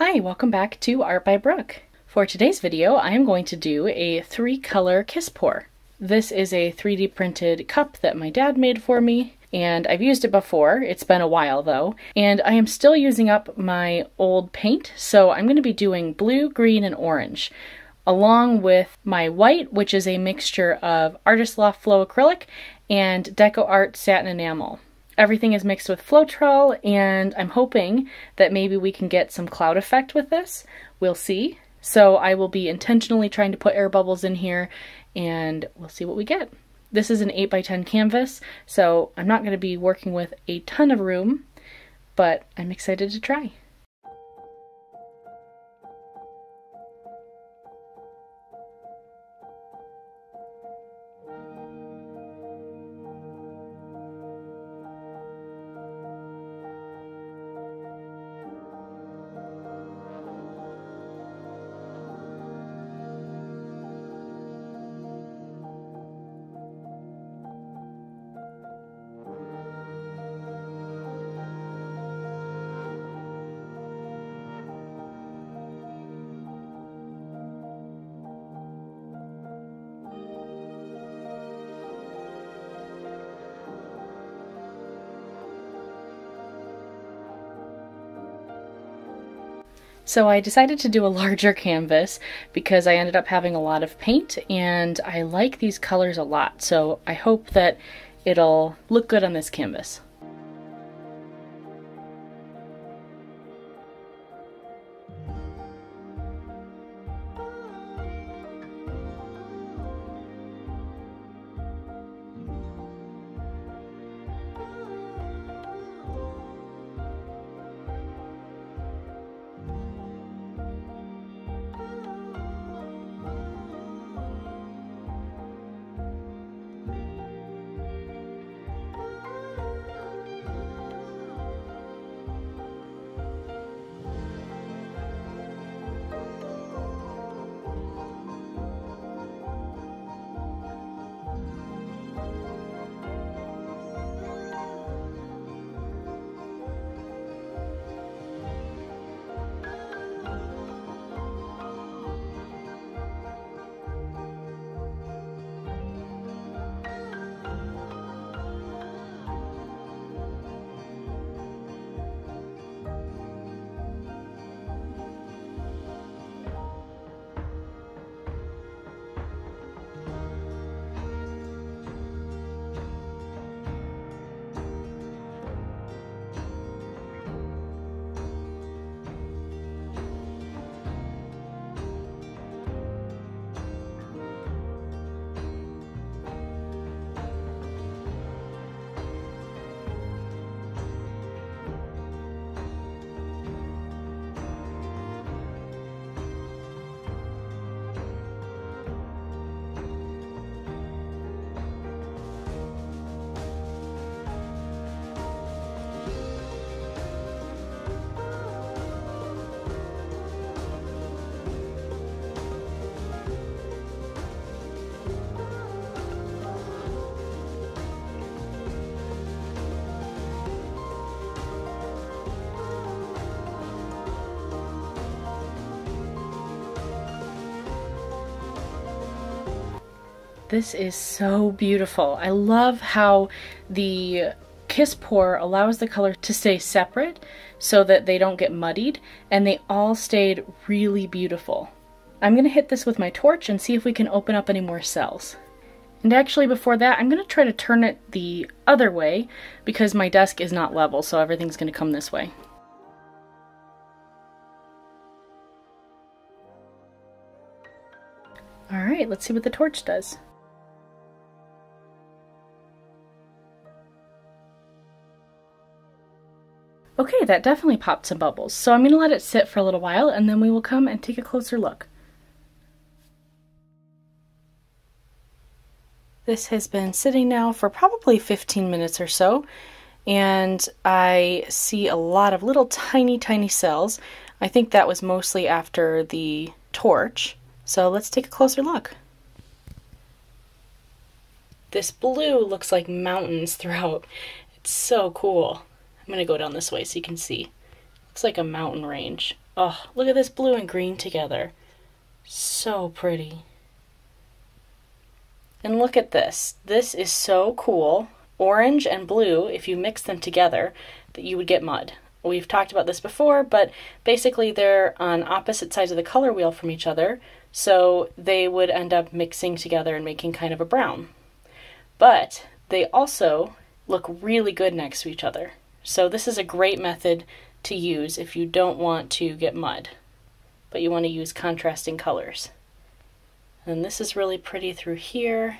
Hi, welcome back to Art by Brooke. For today's video, I am going to do a 3-color kiss pour. This is a 3D printed cup that my dad made for me, and I've used it before. It's been a while though, and I am still using up my old paint, so I'm going to be doing blue, green, and orange, along with my white, which is a mixture of Artist Loft Flow acrylic and Deco Art satin enamel. Everything is mixed with Floetrol, and I'm hoping that maybe we can get some cloud effect with this. We'll see. So I will be intentionally trying to put air bubbles in here, and we'll see what we get. This is an 8x10 canvas, so I'm not going to be working with a ton of room, but I'm excited to try. So I decided to do a larger canvas because I ended up having a lot of paint, and I like these colors a lot, so I hope that it'll look good on this canvas. This is so beautiful. I love how the kiss pour allows the color to stay separate so that they don't get muddied, and they all stayed really beautiful. I'm going to hit this with my torch and see if we can open up any more cells. And actually before that, I'm going to try to turn it the other way because my desk is not level, so everything's going to come this way. Alright, let's see what the torch does. Okay, that definitely popped some bubbles, so I'm going to let it sit for a little while and then we will come and take a closer look. This has been sitting now for probably 15 minutes or so, and I see a lot of little tiny cells. I think that was mostly after the torch, so let's take a closer look. This blue looks like mountains throughout. It's so cool. I'm gonna go down this way so you can see. Looks like a mountain range. Oh, look at this blue and green together. So pretty. And look at this. This is so cool. Orange and blue, if you mix them together, that you would get mud. We've talked about this before, but basically they're on opposite sides of the color wheel from each other, so they would end up mixing together and making kind of a brown. But they also look really good next to each other. So this is a great method to use if you don't want to get mud, but you want to use contrasting colors. And this is really pretty through here.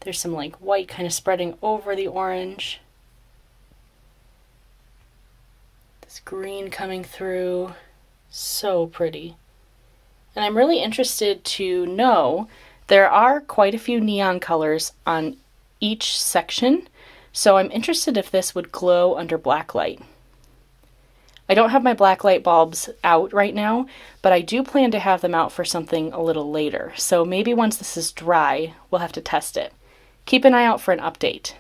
There's some like white kind of spreading over the orange. This green coming through. So pretty. And I'm really interested to know, there are quite a few neon colors on each section, so I'm interested if this would glow under black light. I don't have my black light bulbs out right now, but I do plan to have them out for something a little later, so maybe once this is dry, we'll have to test it. Keep an eye out for an update.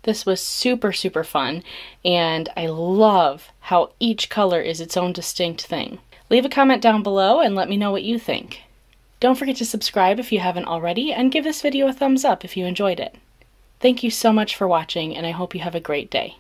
This was super, super fun, and I love how each color is its own distinct thing. Leave a comment down below and let me know what you think. Don't forget to subscribe if you haven't already, and give this video a thumbs up if you enjoyed it. Thank you so much for watching, and I hope you have a great day.